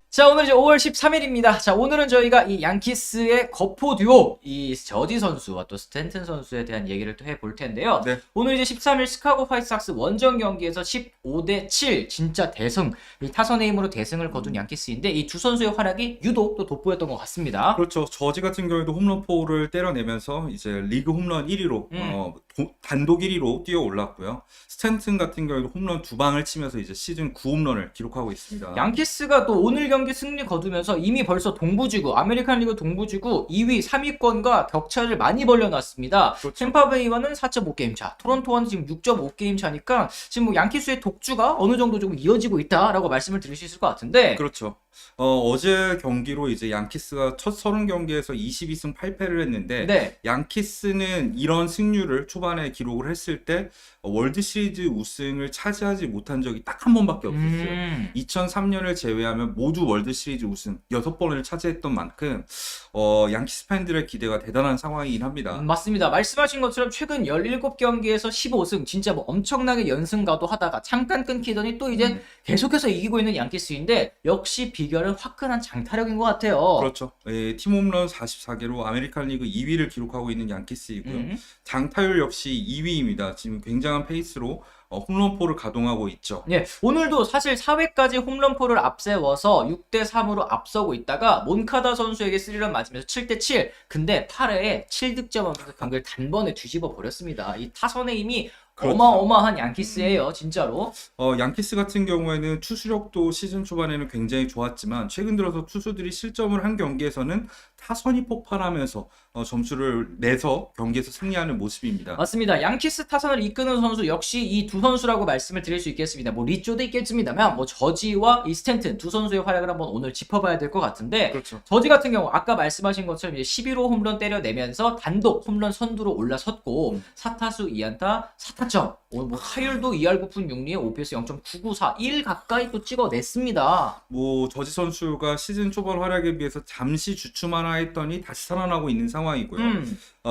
자, 오늘 이제 5월 13일입니다. 자, 오늘은 저희가 이 양키스의 거포 듀오, 이 저지 선수와 또 스탠튼 선수에 대한 얘기를 또 해볼 텐데요. 네. 오늘 이제 13일 시카고 화이트삭스 원정 경기에서 15대7 진짜 대승, 이 타선의 힘으로 대승을 거둔 양키스인데 이 두 선수의 활약이 유독 또 돋보였던 것 같습니다. 그렇죠. 저지 같은 경우에도 홈런포를 때려내면서 이제 리그 홈런 1위로 단독 1위로 뛰어 올랐고요. 스탠튼 같은 경우에도 홈런 2방을 치면서 이제 시즌 9홈런을 기록하고 있습니다. 양키스가 또 오늘 경기 승리 거두면서 이미 벌써 동부지구, 아메리칸 리그 동부지구 2위, 3위권과 격차를 많이 벌려놨습니다. 그렇죠. 템파베이와는 4.5게임 차, 토론토와는 지금 6.5게임 차니까 지금 뭐 양키스의 독주가 어느 정도 좀 이어지고 있다라고 말씀을 드릴 수 있을 것 같은데. 그렇죠. 어제 경기로 이제 양키스가 첫 30경기에서 22승 8패를 했는데 네. 양키스는 이런 승률을 초반에 기록을 했을 때 월드 시리즈 우승을 차지하지 못한 적이 딱 한 번밖에 없었어요. 2003년을 제외하면 모두 월드 시리즈 우승 6번을 차지했던 만큼 양키스 팬들의 기대가 대단한 상황이긴 합니다. 맞습니다. 말씀하신 것처럼 최근 17경기에서 15승, 진짜 뭐 엄청나게 연승가도하다가 잠깐 끊기더니 또 이제 계속해서 이기고 있는 양키스인데 역시 비결은 화끈한 장타력인 것 같아요. 그렇죠. 팀 홈런 44개로 아메리칸 리그 2위를 기록하고 있는 양키스이고요. 장타율 역시 2위입니다. 지금 굉장한 페이스로 홈런포를 가동하고 있죠. 예, 오늘도 사실 4회까지 홈런포를 앞세워서 6대3으로 앞서고 있다가 몬카다 선수에게 스리런 맞으면서 7대7. 근데 8회에 7득점하면서 경기를 단번에 뒤집어 버렸습니다. 이 타선의 힘이 그렇죠. 어마어마한 양키스예요, 진짜로. 양키스 같은 경우에는 투수력도 시즌 초반에는 굉장히 좋았지만 최근 들어서 투수들이 실점을 한 경기에서는 타선이 폭발하면서 점수를 내서 경기에서 승리하는 모습입니다. 맞습니다. 양키스 타선을 이끄는 선수 역시 이 두 선수라고 말씀을 드릴 수 있겠습니다. 뭐 리조도 있겠습니다만 뭐 저지와 이 스탠튼 두 선수의 활약을 한번 오늘 짚어봐야 될 것 같은데. 그렇죠. 저지 같은 경우 아까 말씀하신 것처럼 이제 11호 홈런 때려내면서 단독 홈런 선두로 올라섰고 4타수 2안타 4타점. 오늘 뭐 타율도 2할 9푼 6리에 OPS 0.994 1 가까이 또 찍어냈습니다. 뭐 저지 선수가 시즌 초반 활약에 비해서 잠시 주춤하나 했더니 다시 살아나고 있는 상황이고요.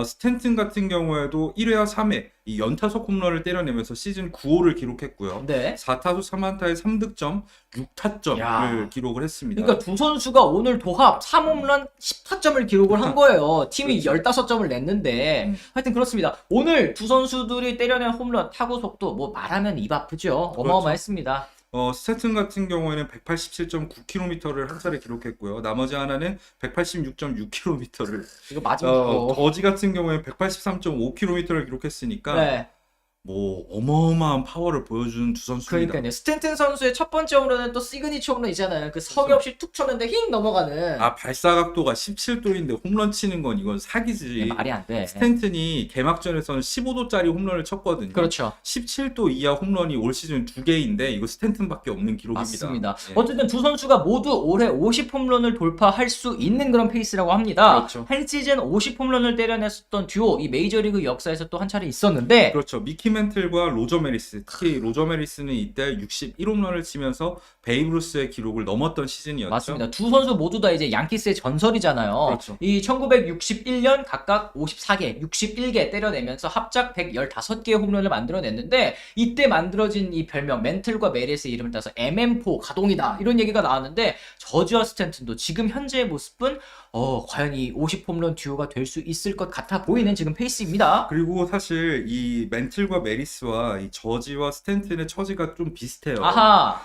스탠튼 같은 경우에도 1회와 3회 이 연타석 홈런을 때려내면서 시즌 9호를 기록했고요. 네. 4타수 3안타에 3득점, 6타점을 야. 기록을 했습니다. 그러니까 두 선수가 오늘 도합 3홈런 10타점을 기록을 한 거예요. 팀이 15점을 냈는데. 하여튼 그렇습니다. 오늘 두 선수들이 때려낸 홈런 타구 속도 뭐 말하면 입 아프죠. 어마어마했습니다. 스탠튼 같은 경우에는 187.9km를 한 차례 기록했고요. 나머지 하나는 186.6km를. 이거 맞으면 저지 같은 경우에는 183.5km를 기록했으니까 네. 뭐 어마어마한 파워를 보여주는 두 선수입니다. 그러니까요. 스탠튼 선수의 첫 번째 홈런은 또 시그니처 홈런이잖아요. 그 석이 없이 툭 쳤는데 휙 넘어가는. 발사 각도가 17도인데 홈런 치는 건 이건 사기지. 말이 안 돼. 스탠튼이 개막전에서는 15도짜리 홈런을 쳤거든요. 그렇죠. 17도 이하 홈런이 올 시즌 2개인데 이거 스탠튼밖에 없는 기록입니다. 맞습니다. 예. 어쨌든 두 선수가 모두 올해 50홈런을 돌파할 수 있는 그런 페이스라고 합니다. 그렇죠. 한 시즌 50홈런을 때려냈었던 듀오, 이 메이저리그 역사에서 또 한 차례 있었는데. 그렇죠. 미키 멘틀과 로저 메리스, 특히 로저 메리스는 이때 61홈런을 치면서 베이브루스의 기록을 넘었던 시즌이었죠. 맞습니다. 두 선수 모두 다 이제 양키스의 전설이잖아요. 그렇죠. 이 1961년 각각 54개, 61개 때려내면서 합작 115개의 홈런을 만들어냈는데 이때 만들어진 이 별명 멘틀과 메리스의 이름을 따서 MM4 가동이다 이런 얘기가 나왔는데 저지와 스탠튼도 지금 현재의 모습은 과연 이 50홈런 듀오가 될 수 있을 것 같아 보이는 지금 페이스입니다. 그리고 사실 이 멘틀과 메리스와 이 저지와 스탠튼의 처지가 좀 비슷해요. 아하.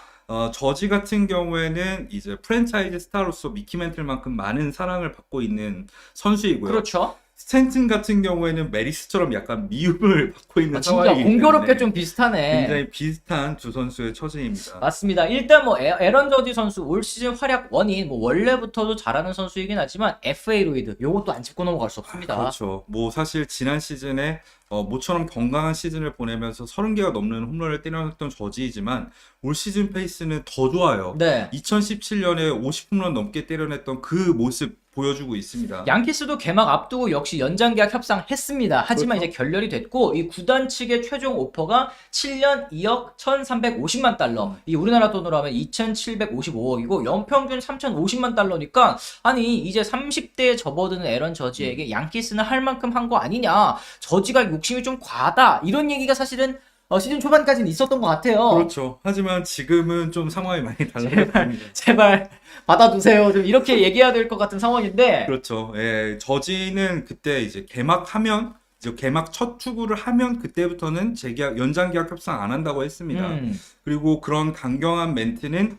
저지 같은 경우에는 이제 프랜차이즈 스타로서 미키 멘틀만큼 많은 사랑을 받고 있는 선수이고요. 그렇죠. 스탠튼 같은 경우에는 메리스처럼 약간 미움을 받고 있는 진짜 상황이기 공교롭게 때문에 좀 비슷하네. 굉장히 비슷한 두 선수의 처지입니다. 맞습니다. 일단 뭐 에런 저지 선수 올 시즌 활약 원인 뭐 원래부터도 잘하는 선수이긴 하지만 FA 로이드 요것도 안 짚고 넘어갈 수 없습니다. 그렇죠. 뭐 사실 지난 시즌에 모처럼 건강한 시즌을 보내면서 30개가 넘는 홈런을 때려냈던 저지이지만 올 시즌 페이스는 더 좋아요. 네. 2017년에 50홈런 넘게 때려냈던 그 모습 보여주고 있습니다. 양키스도 개막 앞두고 역시 연장 계약 협상했습니다. 하지만 그렇죠. 이제 결렬이 됐고 이 구단 측의 최종 오퍼가 7년 2억 1,350만 달러. 이 우리나라 돈으로 하면 2,755억이고 연평균 3,050만 달러니까 아니 이제 30대에 접어드는 에런 저지에게 양키스는 할 만큼 한 거 아니냐. 저지가 욕심이 좀 과하다. 이런 얘기가 사실은 시즌 초반까지는 있었던 것 같아요. 그렇죠. 하지만 지금은 좀 상황이 많이 달라졌습니다. 제발 받아두세요. 좀 이렇게 얘기해야 될 것 같은 상황인데. 그렇죠. 예, 저지는 그때 이제 개막하면 이제 개막 첫 투구를 하면 그때부터는 재계약 연장 계약 협상 안 한다고 했습니다. 그리고 그런 강경한 멘트는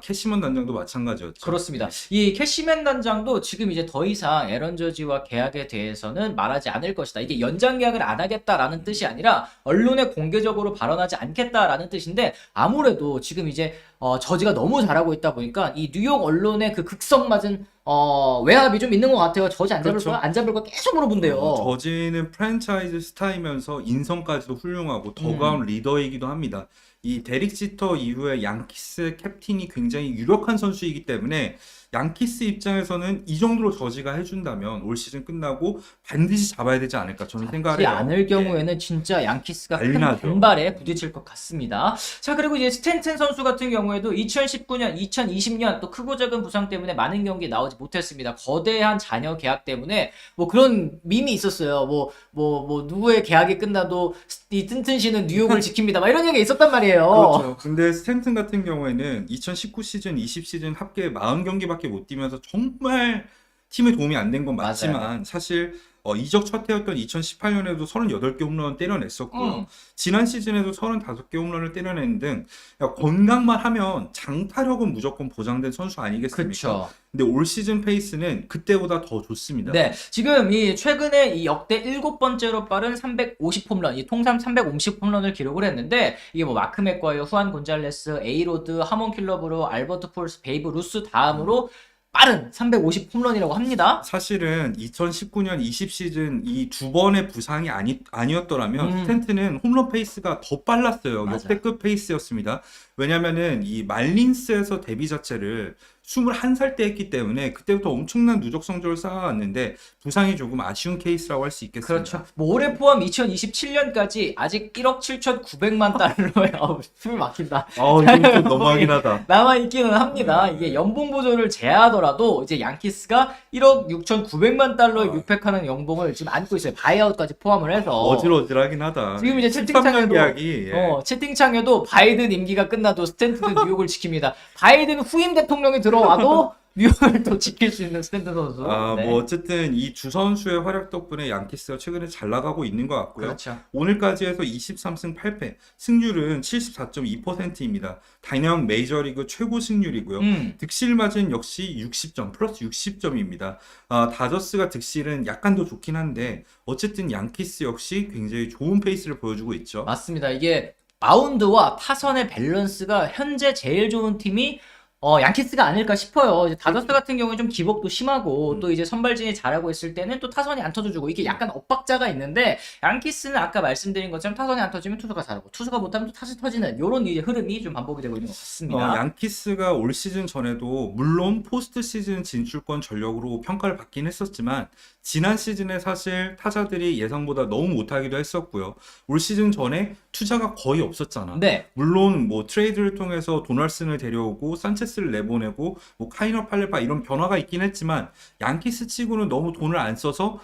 캐시먼 단장도 마찬가지였죠. 그렇습니다. 이 캐시맨 단장도 지금 이제 더 이상 에런 저지와 계약에 대해서는 말하지 않을 것이다. 이게 연장 계약을 안 하겠다라는 뜻이 아니라 언론에 공개적으로 발언하지 않겠다라는 뜻인데 아무래도 지금 이제 저지가 너무 잘하고 있다 보니까 이 뉴욕 언론의 그 극성 맞은 외압이 좀 있는 것 같아요. 저지 안 잡을 그렇죠. 거야? 안 잡을 거야? 계속 물어본대요. 저지는 프랜차이즈 스타이면서 인성까지도 훌륭하고 더가운 리더이기도 합니다. 이 데릭 지터 이후에 양키스 캡틴이 굉장히 유력한 선수이기 때문에 양키스 입장에서는 이 정도로 저지가 해준다면 올 시즌 끝나고 반드시 잡아야 되지 않을까 저는 생각을 하지 해요. 않을 경우에는 진짜 양키스가 난리 큰 나죠. 분발에 부딪힐 것 같습니다. 자, 그리고 이제 스탠튼 선수 같은 경우에도 2019년, 2020년 또 크고 작은 부상 때문에 많은 경기에 나오지 못했습니다. 거대한 잔여 계약 때문에 뭐 그런 밈이 있었어요. 누구의 계약이 끝나도 이 튼튼 씨는 뉴욕을 지킵니다. 막 이런 얘기가 있었단 말이에요. 그렇죠. 근데 스탠튼 같은 경우에는 2019 시즌, 20 시즌 합계 40경기밖에 못 뛰면서 정말 팀에 도움이 안 된 건 맞지만 사실 이적 첫 해였던 2018년에도 38개 홈런 때려냈었고요. 지난 시즌에도 35개 홈런을 때려낸 등 건강만 하면 장타력은 무조건 보장된 선수 아니겠습니까? 그렇죠. 근데 올 시즌 페이스는 그때보다 더 좋습니다. 네, 지금 이 최근에 이 역대 7번째로 빠른 350 홈런, 이 통산 350 홈런을 기록을 했는데 이게 뭐 마크 맥과이어, 후안 곤잘레스, 에이로드, 하몬 킬러브로, 알버트 폴스, 베이브 루스 다음으로 빠른 350 홈런이라고 합니다. 사실은 2019년 20 시즌 이 두 번의 부상이 아니었더라면 스탠튼은 홈런 페이스가 더 빨랐어요. 맞아. 역대급 페이스였습니다. 왜냐면은 이 말린스에서 데뷔 자체를 21살 때 했기 때문에 그때부터 엄청난 누적 성적을 쌓아왔는데 부상이 조금 아쉬운 케이스라고 할 수 있겠습니다. 그렇죠. 뭐 올해 포함 2027년까지 아직 1억 7,900만 달러에 숨이 막힌다. 이건 좀 너무하긴 하다. 남아있기는 합니다. 이게 연봉 보조를 제하더라도 이제 양키스가 1억 6,900만 달러에 육박하는 연봉을 지금 안고 있어요. 바이아웃까지 포함을 해서. 어질어질하긴 하다. 지금 이제 13년 채팅창에도 계약이 채팅창에도 바이든 임기가 끝나도 스탠튼 뉴욕을 지킵니다. 바이든 후임 대통령이 들어와도 뉴욕을 또 지킬 수 있는 스탠튼 선수. 네. 뭐 어쨌든 이 두 선수의 활약 덕분에 양키스가 최근에 잘 나가고 있는 것 같고요. 그렇죠. 오늘까지 해서 23승 8패, 승률은 74.2%입니다. 단연 메이저리그 최고 승률이고요. 득실 맞은 역시 60점, 플러스 60점입니다. 다저스가 득실은 약간 더 좋긴 한데 어쨌든 양키스 역시 굉장히 좋은 페이스를 보여주고 있죠. 맞습니다. 이게 마운드와 타선의 밸런스가 현재 제일 좋은 팀이 양키스가 아닐까 싶어요. 이제 다저스 같은 경우에 좀 기복도 심하고 또 이제 선발진이 잘하고 있을 때는 또 타선이 안 터져주고 이게 약간 엇박자가 있는데 양키스는 아까 말씀드린 것처럼 타선이 안 터지면 투수가 잘하고 투수가 못하면 또 타선이 터지는 이런 이제 흐름이 좀 반복이 되고 있는 것 같습니다. 양키스가 올 시즌 전에도 물론 포스트 시즌 진출권 전력으로 평가를 받긴 했었지만 지난 시즌에 사실 타자들이 예상보다 너무 못하기도 했었고요. 올 시즌 전에 투자가 거의 없었잖아. 네. 물론 뭐 트레이드를 통해서 도널슨을 데려오고 산체스를 내보내고 뭐 카이너 팔레파 이런 변화가 있긴 했지만 양키스 치고는 너무 돈을 안 써서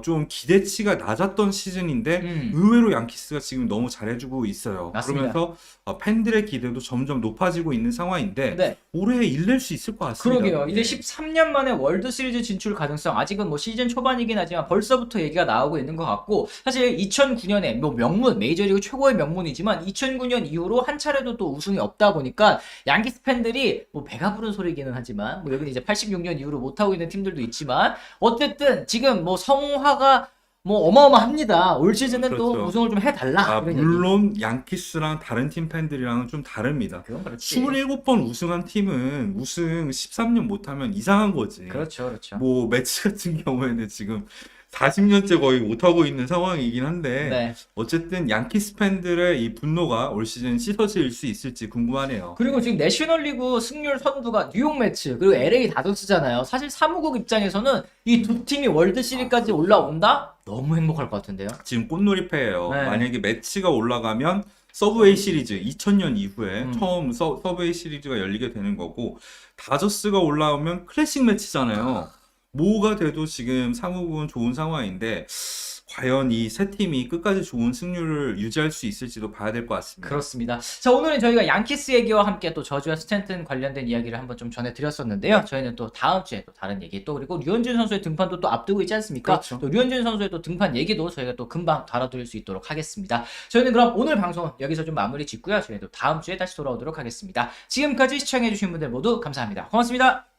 좀 기대치가 낮았던 시즌인데 의외로 양키스가 지금 너무 잘해주고 있어요. 맞습니다. 그러면서 팬들의 기대도 점점 높아지고 있는 상황인데 네. 올해 일낼 수 있을 것 같습니다. 그러게요. 이제 네. 13년 만에 월드 시리즈 진출 가능성 아직은 뭐 시즌 초반이긴 하지만 벌써부터 얘기가 나오고 있는 것 같고 사실 2009년에 뭐 명문 메이저리그 최고의 명문이지만 2009년 이후로 한 차례도 또 우승이 없다 보니까 양키스 팬들이 뭐 배가 부른 소리기는 하지만 뭐 여기는 이제 86년 이후로 못 하고 있는 팀들도 있지만 어쨌든 지금 뭐 성화가 뭐 어마어마합니다. 올 시즌은 또 그렇죠. 우승을 좀 해달라. 이런 얘기. 물론 양키스랑 다른 팀 팬들이랑은 좀 다릅니다. 그건 그렇지. 27번 우승한 팀은 우승 13년 못하면 이상한 거지. 그렇죠, 그렇죠. 뭐 매치 같은 경우에는 지금 40년째 거의 못하고 있는 상황이긴 한데 네. 어쨌든 양키스 팬들의 이 분노가 올 시즌 씻어질 수 있을지 궁금하네요. 그리고 지금 내셔널리그 승률 선두가 뉴욕 매츠 그리고 LA 다저스잖아요. 사실 사무국 입장에서는 이 두 팀이 월드 시리즈까지 올라온다? 너무 행복할 것 같은데요. 지금 꽃놀이패예요. 네. 만약에 매치가 올라가면 서브웨이 시리즈 2000년 이후에 처음 서브웨이 시리즈가 열리게 되는 거고 다저스가 올라오면 클래식 매치잖아요. 뭐가 돼도 지금 사무국은 좋은 상황인데 과연 이 세 팀이 끝까지 좋은 승률을 유지할 수 있을지도 봐야 될 것 같습니다. 그렇습니다. 자, 오늘은 저희가 양키스 얘기와 함께 또 저주와 스탠튼 관련된 이야기를 한번 좀 전해드렸었는데요. 저희는 또 다음 주에 또 다른 얘기 또 그리고 류현진 선수의 등판도 또 앞두고 있지 않습니까? 그렇죠. 또 류현진 선수의 또 등판 얘기도 저희가 또 금방 다뤄드릴 수 있도록 하겠습니다. 저희는 그럼 오늘 방송 여기서 좀 마무리 짓고요. 저희는 또 다음 주에 다시 돌아오도록 하겠습니다. 지금까지 시청해주신 분들 모두 감사합니다. 고맙습니다.